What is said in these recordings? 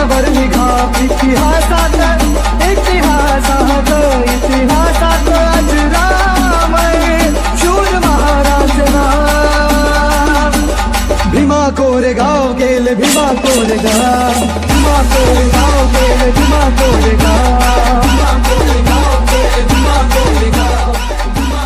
भुजंगावर निघा इतिहासात इतिहासात इतिहासात अजरामर शूर महाराज नाम भीमा कोरेगाव गेले भीमा कोरेगाव भीमा कोरेगाव गेले भीमा कोरेगाव भीमा कोरेगाव गेले भीमा कोरेगाव।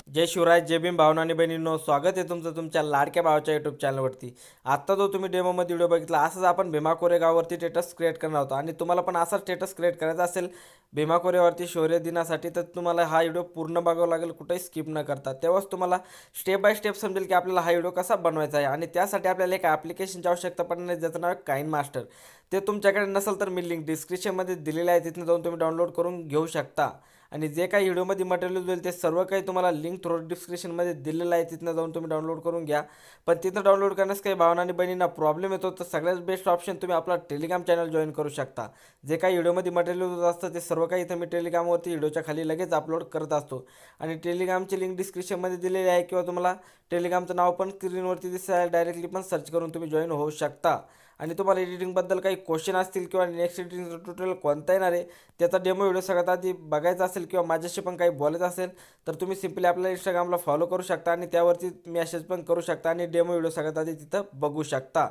जय शिवराय, जय भीम भावना आणि बहिणींनो, स्वागत आहे तुमचं तुमच्या लाडक्या भावाच्या यूट्यूब चॅनलवरती। आत्ता जो तुम्ही डेमोमध्ये व्हिडिओ बघितला असंच आपण भीमा कोरेगाववरती स्टेटस क्रिएट करणार होतो आणि तुम्हाला पण असा स्टेटस क्रिएट करायचा असेल भीमा कोरेगाववरती शौर्य दिनासाठी तर तुम्हाला हा व्हिडिओ पूर्ण बघावा लागेल, कुठेही स्किप न करता। तेव्हाच तुम्हाला स्टेप बाय स्टेप समजेल की आपल्याला हा व्हिडिओ कसा बनवायचा आहे आणि त्यासाठी आपल्याला एक ॲप्लिकेशनची आवश्यकता पडणार आहे ज्याचं नाव आहे काइन मास्टर। ते तुमच्याकडे नसेल तर मी लिंक डिस्क्रिप्शनमध्ये दिलेली आहे, तिथून जाऊन तुम्ही डाउनलोड करून घेऊ शकता। आणि जे काही व्हिडिओमध्ये मटेरियल होईल ते सर्व काही तुम्हाला लिंक थ्रू डिस्क्रिप्शनमध्ये दिलेलं आहे, तिथनं जाऊन तुम्ही डाउनलोड करून घ्या। पण तिथं डाउनलोड करण्यास काही भावना आणि बहिणींना प्रॉब्लेम येतो तर सगळ्यात बेस्ट ऑप्शन तुम्ही आपला टेलिग्राम चॅनल जॉईन करू शकता। जे काही व्हिडिओमध्ये मटेरियल होत असतं ते सर्व काही इथं मी टेलिग्रामवरती व्हिडिओच्या खाली लगेच अपलोड करत असतो आणि टेलिग्रामची लिंक डिस्क्रिप्शनमध्ये दिलेली आहे किंवा तुम्हाला टेलिग्रामचं नाव पण स्क्रीनवरती दिसतं आहे, डायरेक्टली पण सर्च करून तुम्ही जॉईन होऊ शकता। आणि तुम्हाला एडिटिंगबद्दल काही क्वेश्चन असतील किंवा नेक्स्ट एडिटिंगचं ट्युटोरियल कोणता येणार आहे त्याचा डेमो व्हिडिओ सगळ्यात आधी बघायचा असेल किंवा माझ्याशी पण काही बोलायचं असेल तर तुम्ही सिम्पली आपल्या इंस्टाग्रामला फॉलो करू शकता आणि त्यावरती मेसेज पण करू शकता आणि डेमो व्हिडिओ सगळ्यात आधी तिथं बघू शकता।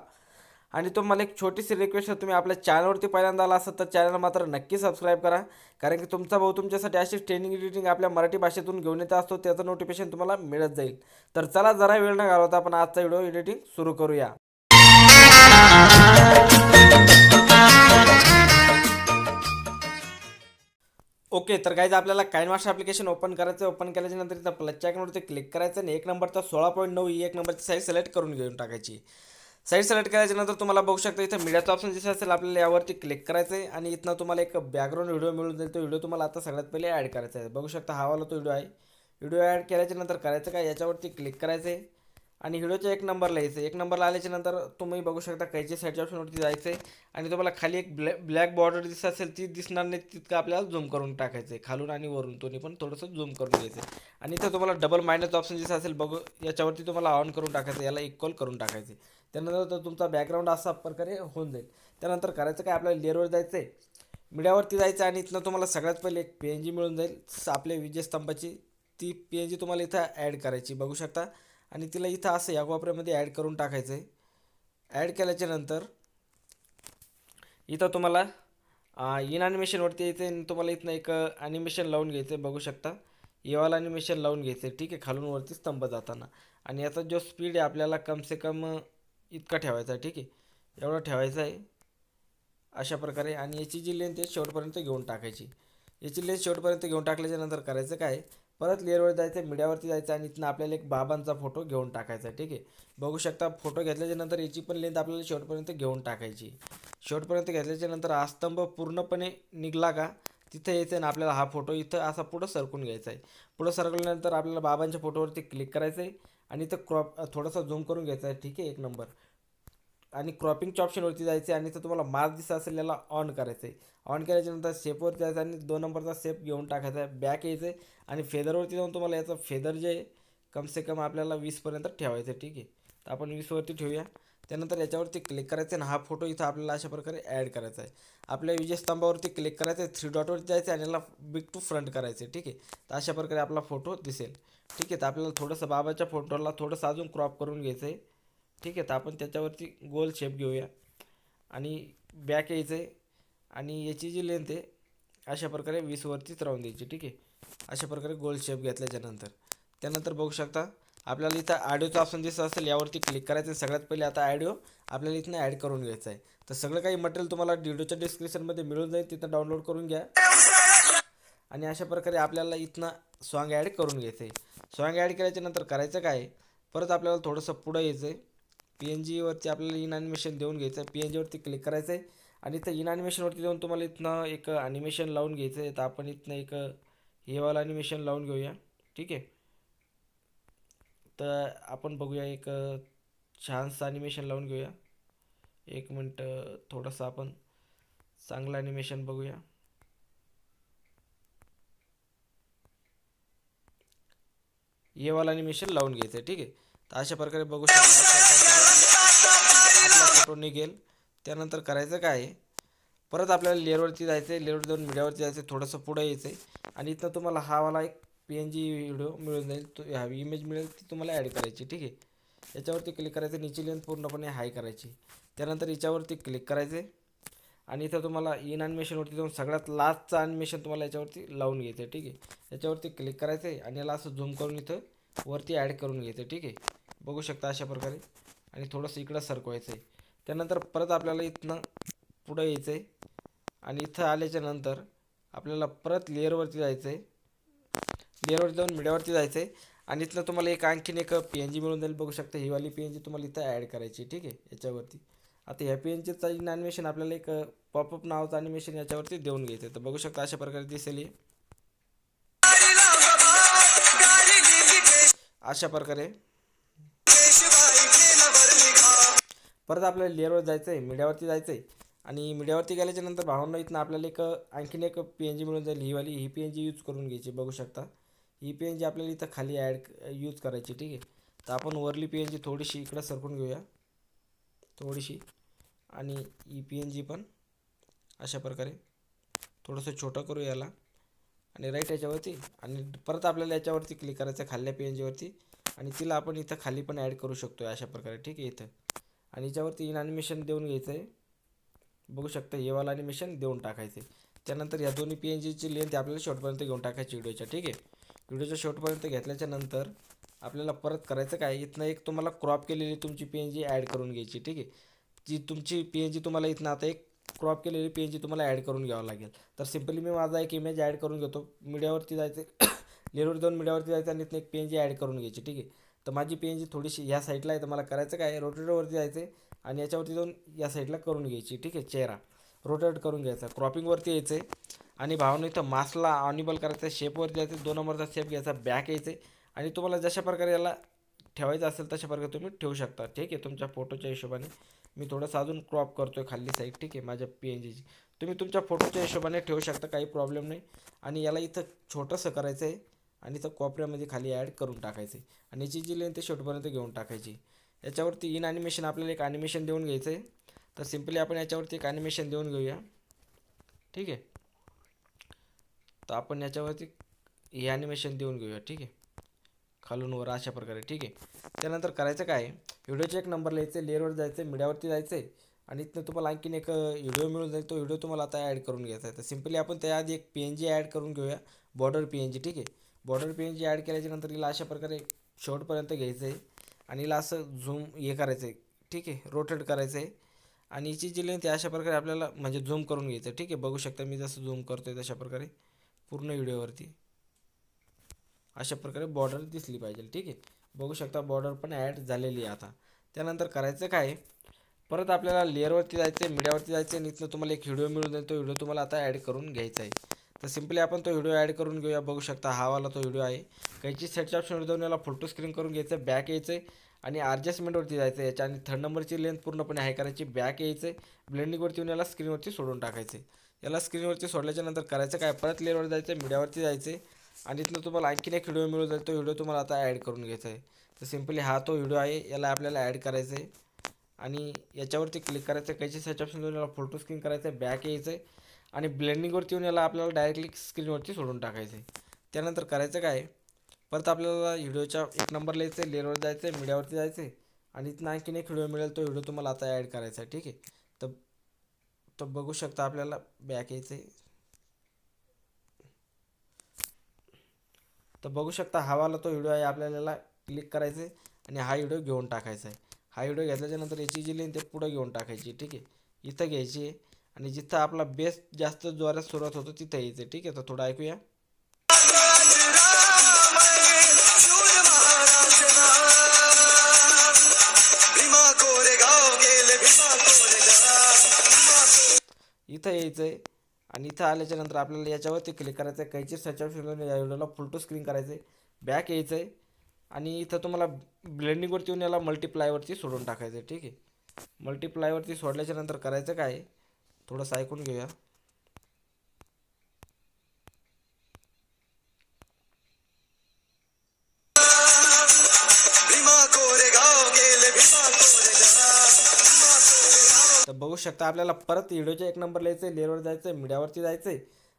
आणि तुम्हाला एक छोटीशी रिक्वेस्ट आहे, तुम्ही आपल्या चॅनलवरती पहिल्यांदा आला असाल तर चॅनल मात्र नक्की सबस्क्राईब करा, कारण की तुमचा भाऊ तुमच्यासाठी अशी ट्रेनिंग एडिटिंग आपल्या मराठी भाषेतून घेऊन येत असतो, त्याचं नोटिफिकेशन तुम्हाला मिळत जाईल। तर चला जरा वेळ न घालवता आपण आजचा व्हिडिओ एडिटिंग सुरू करूया। ओके, तर गाइज आपल्याला काइन मास्टर ॲप्लिकेशन ओपन करायचं। ओपन केल्याच्या नंतर इथं प्लसच्या आयकॉनवरती क्लिक करायचं आणि 1 नंबरचा 16.9 ही 1 नंबरची साईज सिलेक्ट करून घेऊन टाकायची। साईड सिलेक्ट केल्याच्या नंतर तुम्हाला बघू शकता इथं मीडियाचा ऑप्शन दिसत असेल, आपल्याला यावरती क्लिक करायचं आहे आणि इथनं तुम्हाला एक बॅकग्राऊंड व्हिडिओ मिळून जाईल। तो व्हिडिओ तुम्हाला आता सगळ्यात पहिले ॲड करायचा आहे। बघू शकता हा वाला तो व्हिडिओ आहे। व्हिडिओ ॲड केल्याच्या नंतर करायचं काय, याच्यावरती क्लिक करायचं आहे आणि व्हिडिओच्या 1 नंबरला यायचं। 1 नंबरला आल्याच्या नंतर तुम्ही बघू शकता काहीच्या साईडच्या ऑप्शनवरती जायचं आहे आणि तुम्हाला खाली एक ब्लॅक बॉर्डर दिसत असेल, ती दिसणार नाही तितकं आपल्याला झूम करून टाकायचं आहे, खालून आणि वरून दोन्ही पण थोडंसं झूम करून घ्यायचं आहे। आणि इथं तुम्हाला डबल मायनसचं ऑप्शन दिसत असेल, बघू याच्यावरती तुम्हाला ऑन करून टाकायचं, याला इक्वल करून टाकायचं। त्यानंतर तुमचा बॅकग्राऊंड असा प्रकारे होऊन जाईल। त्यानंतर करायचं काय, आपल्याला लेअरवर जायचं आहे, मीडियावरती जायचं आणि इथनं तुम्हाला सगळ्यात पहिले एक PNG मिळून जाईल आपल्या विजयस्तंभाची, ती PNG तुम्हाला इथं ॲड करायची। बघू शकता आणि तिला इथं असं या कोपऱ्यामध्ये ॲड करून टाकायचं आहे। ॲड केल्याच्या नंतर इथं तुम्हाला इन ॲनिमेशनवरती यायचं आहे आणि तुम्हाला इथनं एक ॲनिमेशन लावून घ्यायचं आहे। बघू शकता येवाला ॲनिमेशन लावून घ्यायचं आहे, ठीक आहे, खालून वरती स्तंभ जाताना। आणि याचा जो स्पीड आहे आपल्याला कम से कम इतका ठेवायचा आहे, ठीक आहे, एवढा ठेवायचा आहे अशा प्रकारे। आणि याची जी लेंथ आहे शेवटपर्यंत घेऊन टाकायची। याची लेंथ शेवटपर्यंत घेऊन टाकल्याच्या नंतर करायचं काय, परत लेअरवर जायचं, मीडियावरती जायचं आणि इथनं आपल्याला एक बाबांचा फोटो घेऊन टाकायचा आहे, ठीक आहे। बघू शकता फोटो घेतल्याच्या नंतर याची पण लेंथ आपल्याला शेवटपर्यंत घेऊन टाकायची। शेवटपर्यंत घेतल्याच्या नंतर हा स्तंभ पूर्णपणे निघला का तिथं यायचं आहे आणि आपल्याला हा फोटो इथं असा पुढं सरकून घ्यायचा आहे। पुढं सरकल्यानंतर आपल्याला बाबांच्या फोटोवरती क्लिक करायचं आहे आणि इथं थोडासा झूम करून घ्यायचा आहे, ठीक आहे, 1 नंबर। आणि क्रॉपिंगच्या ऑप्शनवरती जायचं आणि इथं तुम्हाला मार्क दिसत असेल याला ऑन करायचं आहे। ऑन केल्याच्या नंतर शेपवरती जायचं आणि 2 नंबरचा शेप घेऊन टाकायचा आहे, बॅक यायचं आहे आणि फेदरवरती जाऊन तुम्हाला याचं फेदर जे आहे कम से कम आपल्याला 20पर्यंत ठेवायचं आहे, ठीक आहे। तर आपण 20वरती ठेवूया। त्यानंतर याच्यावरती क्लिक करायचं आणि हा फोटो इथं आपल्याला अशा प्रकारे ॲड करायचा आहे। आपल्या विजयस्तंभावरती क्लिक करायचं आहे, 3 डॉटवरती जायचं आणि याला बिग टू फ्रंट करायचं आहे, ठीक आहे। तर अशा प्रकारे आपला फोटो दिसेल, ठीक आहे। तर आपल्याला थोडंसं बाबाच्या फोटोला थोडंसं अजून क्रॉप करून घ्यायचं आहे, ठीक आहे। तर आपण त्याच्यावरती गोल शेप घेऊया आणि बॅक यायचं आहे आणि याची जी लेंथ आहे अशा प्रकारे 20वरतीच राहून द्यायची, ठीक आहे। अशा प्रकारे गोल शेप घेतल्याच्या नंतर त्यानंतर बघू शकता आपल्याला इथं ऑडिओचा ऑप्शन दिसत असेल, यावरती क्लिक करायचं। सगळ्यात पहिले आता ऑडिओ आपल्याला इथनं ॲड करून घ्यायचं आहे। तर सगळं काही मटेरियल तुम्हाला व्हिडिओच्या डिस्क्रिप्शनमध्ये मिळून जाईल, तिथं डाउनलोड करून घ्या। आणि अशा प्रकारे आपल्याला इथनं सॉन्ग ॲड करून घ्यायचं आहे। सॉन्ग ॲड केल्याच्या नंतर करायचं काय, परत आपल्याला थोडंसं पुढं यायचं आहे, PNGवरती आपल्याला इन ॲनिमेशन देऊन घ्यायचं आहे। PNGवरती क्लिक करायचं आहे आणि इथं इन ॲनिमेशनवरती जाऊन तुम्हाला इथनं एक ॲनिमेशन लावून घ्यायचं आहे। तर आपण इथनं एक हेवाला ॲनिमेशन लावून घेऊया, ठीक आहे। तर आपण बघूया एक छानसं ॲनिमेशन लावून घेऊया। 1 मिनटं, थोडंसं आपण चांगलं ॲनिमेशन बघूया। हेवाला ॲनिमेशन लावून घ्यायचं आहे, ठीक आहे। तर अशा प्रकारे बघू शकता आपला फोटो निघेल। त्यानंतर करायचं काय, परत आपल्याला लेअरवरती जायचं आहे, लेअरवर जाऊन मीडियावरती जायचं आहे, थोडंसं पुढं यायचं आहे आणि इथं तुम्हाला हा वाला एक PNG व्हिडिओ मिळून जाईल, तो हा इमेज मिळेल ती तुम्हाला ॲड करायची. ठीक आहे, याच्यावरती क्लिक करायचं, नीची लेंथ पूर्णपणे हाय करायची. त्यानंतर याच्यावरती क्लिक करायचे आणि इथं तुम्हाला इन ॲनिमेशनवरती जाऊन सगळ्यात लास्टचं ॲनिमेशन तुम्हाला याच्यावरती लावून घ्यायचं आहे. ठीक आहे, याच्यावरती क्लिक करायचं आहे आणि याला असं झूम करून इथं वरती ॲड करून घ्यायचं आहे. ठीक आहे, बघू शकता अशा प्रकारे आणि थोडंसं इकडं सरकवायचं आहे. त्यानंतर परत आपल्याला इथनं पुढं यायचं आहे आणि इथं आल्याच्या नंतर आपल्याला परत लेअरवरती जायचं आहे, लेअरवरती जाऊन मीडियावरती जायचं आहे आणि इथनं तुम्हाला आणखीन एक PNG मिळून जाईल. बघू शकता ही वाली PNG तुम्हाला इथं ॲड करायची. ठीक आहे, याच्यावरती आता ह्या PNGचं इन ॲनिमेशन आपल्याला एक पॉपअप नावाचं ॲनिमेशन याच्यावरती देऊन घ्यायचं आहे. तर बघू शकता अशा प्रकारे दिसेल अशा प्रकारे. परत आपल्याला लेअरवर जायचं आहे, मीडियावरती जायचं आहे आणि मीडियावरती गेल्याच्या नंतर भावांना इथनं आपल्याला आणखीन एक PNG मिळून जाईल. ही PNG यूज करून घ्यायची. बघू शकता ही PNG आपल्याला इथं खाली यूज करायची. ठीक आहे, तर आपण वरली PNG थोडीशी इकडं सरकून घेऊया थोडीशी आणि ही PNG पण अशा प्रकारे थोडंसं छोटं करू याला आणि राईट याच्यावरती आणि परत आपल्याला याच्यावरती क्लिक करायचं खाल्ल्या PNGवरती आणि तिला आपण इथं खाली पण ॲड करू शकतो अशा प्रकारे. ठीक आहे, इथं आणि याच्यावरती इन ॲनिमेशन देऊन घ्यायचं आहे. बघू शकता हे वाला ॲनिमेशन देऊन टाकायचे. त्यानंतर या दोन्ही PNGची लेंथ आपल्याला शेवटपर्यंत घेऊन टाकायची व्हिडिओच्या. ठीक आहे, व्हिडिओच्या शेवटपर्यंत घेतल्याच्या नंतर आपल्याला परत करायचं काय, इथनं एक तुम्हाला क्रॉप केलेली तुमची PNG ॲड करून घ्यायची. ठीक आहे, जी तुमची PNG तुम्हाला इथनं आता एक क्रॉप केलेली PNG तुम्हाला ॲड करून घ्यावं लागेल. तर सिम्पली मी माझा एक इमेज ॲड करून घेतो. मीडियावरती जायचं लेअरवर जाऊन मीडियावरती जायचं आणि इथनं एक PNG ॲड करून घ्यायची. ठीक आहे, तर माझी PNG थोडीशी ह्या साईडला आहे. तर मला करायचं काय, रोटेटरवरती जायचं आहे आणि याच्यावरती जाऊन या साईडला करून घ्यायची. ठीक आहे, चेहरा रोटेट करून घ्यायचा, क्रॉपिंगवरती यायचं आहे आणि भावनं इथं मास्कला ऑनिबल करायचं, शेपवरती जायचं, 2 नंबरचा शेप घ्यायचा, बॅक यायचं आणि तुम्हाला जशा प्रकारे याला ठेवायचं असेल तशा प्रकारे तुम्ही ठेवू शकता. ठीक आहे, तुमच्या फोटोच्या हिशोबाने. मी थोडंसं अजून क्रॉप करतो आहे खाली साईड. ठीक आहे, माझ्या PNGची तुम्ही तुमच्या फोटोच्या हिशोबाने ठेवू शकता, काही प्रॉब्लेम नाही. आणि याला इथं छोटंसं करायचं आहे आणि इथं कोपऱ्यामध्ये खाली ॲड करून टाकायचं आहे आणि याची जी लेंथ ते शेवटपर्यंत घेऊन टाकायची. याच्यावरती इन ॲनिमेशन आपल्याला एक ॲनिमेशन देऊन घ्यायचं आहे. तर सिम्पली आपण याच्यावरती एक ॲनिमेशन देऊन घेऊया. ठीक आहे, तर आपण याच्यावरती हे ॲनिमेशन देऊन घेऊया. ठीक आहे, खालून वर अशा प्रकारे. ठीक आहे, त्यानंतर करायचं काय, व्हिडिओच्या एक नंबरला यायचं, लेअरवर जायचं, मीडियावरती जायचं आहे आणि इथनं तुम्हाला आणखीन एक व्हिडिओ मिळून जाईल. तो व्हिडिओ तुम्हाला आता ॲड करून घ्यायचा आहे. तर सिम्पली आपण त्याआधी एक PNG ॲड करून घेऊया, बॉर्डर PNG. ठीक आहे, बॉर्डर PNG ॲड केल्याच्या नंतर हिला अशा प्रकारे शेवटपर्यंत घ्यायचं आहे आणि हिला असं झूम करायचं आहे. ठीक आहे, रोटेट करायचं आहे आणि हिची जी लेंथ आहे अशा प्रकारे आपल्याला म्हणजे झूम करून घ्यायचं. ठीक आहे, बघू शकता मी जसं झूम करतो आहे तशा प्रकारे पूर्ण व्हिडिओवरती अशा प्रकारे बॉर्डर दिसली पाहिजे. ठीक आहे, बघू शकता बॉर्डर पण ॲड झालेली आहे. आता त्यानंतर करायचं काय, परत आपल्याला लेअरवरती जायचं आहे, मीडियावरती जायचं आहे आणि इथनं तुम्हाला एक व्हिडिओ मिळून जाईल. तो व्हिडिओ तुम्हाला आता ॲड करून घ्यायचा आहे. तर सिम्पली आपण तो व्हिडिओ ॲड करून घेऊया. बघू शकता हा वाला तो व्हिडिओ आहे. काहीची सेट ऑप्शनवर जाऊन याला फुल टू स्क्रीन करून घ्यायचं, बॅक यायचं आहे आणि ॲडजस्टमेंटवरती जायचं आहे याच्या आणि 3rd नंबरची लेंथ पूर्णपणे हाय करायची, बॅक यायचं आहे, ब्लेंडिंगवरती येऊन याला स्क्रीनवरती सोडून टाकायचं आहे. याला स्क्रीनवरती सोडल्याच्या नंतर करायचं काय, परत लेअरवर जायचं आहे, मीडियावरती जायचं आहे आणि इथनं तुम्हाला आणखीन एक व्हिडिओ मिळून जाईल. तो व्हिडिओ तुम्हाला आता ॲड करून घ्यायचा आहे. तर सिम्पली हा तो व्हिडिओ आहे, याला आपल्याला ॲड करायचं आहे आणि याच्यावरती क्लिक करायचं आहे, काहीची सर्च ऑप्शन देऊन याला फोटो स्क्रीन करायचं आहे, बॅक यायचं आहे आणि ब्लेंडिंगवरती येऊन याला आपल्याला डायरेक्टली स्क्रीनवरती सोडून टाकायचं आहे. त्यानंतर करायचं काय, परत आपल्याला व्हिडिओच्या एक नंबरला यायचं आहे, लेअरवर जायचं आहे, मीडियावरती जायचं आहे आणि इथनं आणखीन एक व्हिडिओ मिळेल. तो व्हिडिओ तुम्हाला आता ॲड करायचा आहे. ठीक आहे, तर बघू शकता आपल्याला बॅक यायचं आहे. तर बघू शकता हा वाला तो व्हिडिओ आहे, आपल्याला क्लिक करायचं आहे आणि हा व्हिडिओ घेऊन टाकायचा आहे. हा व्हिडिओ घेतल्याच्या नंतर याची जी लेंथ ते पुढं घेऊन टाकायची. ठीक आहे, इथं घ्यायची आहे आणि जिथं आपला बेस जास्त जोरात सुरुवात होतो तिथं यायचं आहे. ठीक आहे, तर थोडं ऐकूया. इथं यायचं आहे आणि इथं आल्याच्या नंतर आपल्याला याच्यावरती क्लिक करायचं आहे, काहीची सर्च ऑप्शन या व्हिडिओला फुल टू स्क्रीन करायचं आहे, बॅक यायचं आहे आणि इथं तुम्हाला ब्लेंडिंगवरती येऊन याला मल्टिप्लायवरती सोडून टाकायचं आहे. ठीक आहे, मल्टिप्लायवरती सोडल्याच्या नंतर करायचं काय, थोडंसं ऐकून घेऊया. तर बघू शकता आपल्याला परत व्हिडिओच्या 1 नंबरला यायचं आहे, लेअरवर जायचं आहे, मीडियावरती जायचं आहे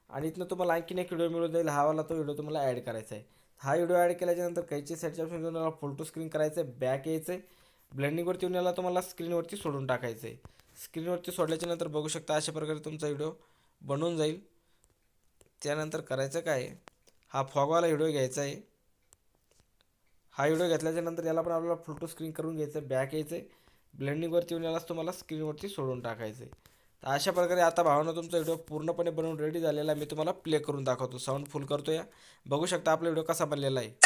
आणि इथनं तुम्हाला आणखीन एक व्हिडिओ मिळून जाईल. हा वाला तो व्हिडिओ तुम्हाला ॲड करायचा आहे. हा व्हिडिओ ॲड केल्याच्यानंतर काहीची सेटच्या ऑप्शन तुम्हाला फुल टू स्क्रीन करायचं आहे, बॅक यायचं आहे, ब्लेंडिंगवरती येऊन याला तुम्हाला स्क्रीनवरती सोडून टाकायचं आहे. स्क्रीनवरती सोडल्याच्या नंतर बघू शकता अशा प्रकारे तुमचा व्हिडिओ बनवून जाईल. त्यानंतर करायचं काय, हा फॉगवाला व्हिडिओ घ्यायचा आहे. हा व्हिडिओ घेतल्याच्या नंतर याला पण आपल्याला फुल टू स्क्रीन करून घ्यायचं आहे, बॅक यायचं आहे, ब्लेंडिंगवरती येऊन यालाच तुम्हाला स्क्रीनवरती सोडून टाकायचं आहे. तर अशा प्रकारे आता भावानं तुमचा व्हिडिओ पूर्णपणे बनवून रेडी झालेला आहे. मी तुम्हाला प्ले करून दाखवतो. साऊंड फुल करतो या. बघू शकता आपला व्हिडिओ कसा बनलेला आहे.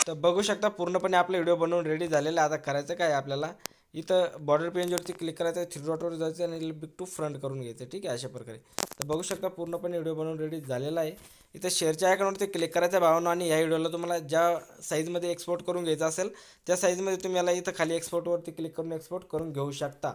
तर बघू शकता पूर्णपणे आपला व्हिडिओ बनवून रेडी झालेला आहे. आता करायचं काय आपल्याला, इथं बॉर्डर पेजवरती क्लिक करायचं आहे, 3 डॉटवर जायचं आणि बिग टू फ्रंट करून घ्यायचं. ठीक आहे, अशा प्रकारे. तर बघू शकता पूर्णपणे व्हिडिओ बनवून रेडी झालेला आहे. इथं शेअरच्या आयकॉनवरती क्लिक करायचं भावानं आणि ह्या व्हिडिओला तुम्हाला ज्या साईजमध्ये एक्सपोर्ट करून घ्यायचं असेल त्या साईजमध्ये तुम्ही याला इथं खाली एक्सपोर्टवरती क्लिक करून एक्सपोर्ट करून घेऊ शकता.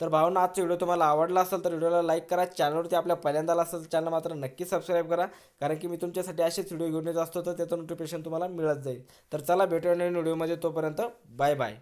तर भावांनो आजचा व्हिडिओ तुम्हाला आवडला असेल तर व्हिडिओला लाईक करा. चॅनलवरती आपल्या पहिल्यांदा आला असेल तर चॅनल मात्र नक्की सबस्क्राईब करा, कारण की मी तुमच्यासाठी असेच व्हिडिओ घेऊन येत असतो तर त्याचं नोटिफिकेशन तुम्हाला मिळत जाईल. तर चला भेटूया नवीन व्हिडिओमध्ये, तोपर्यंत बाय बाय.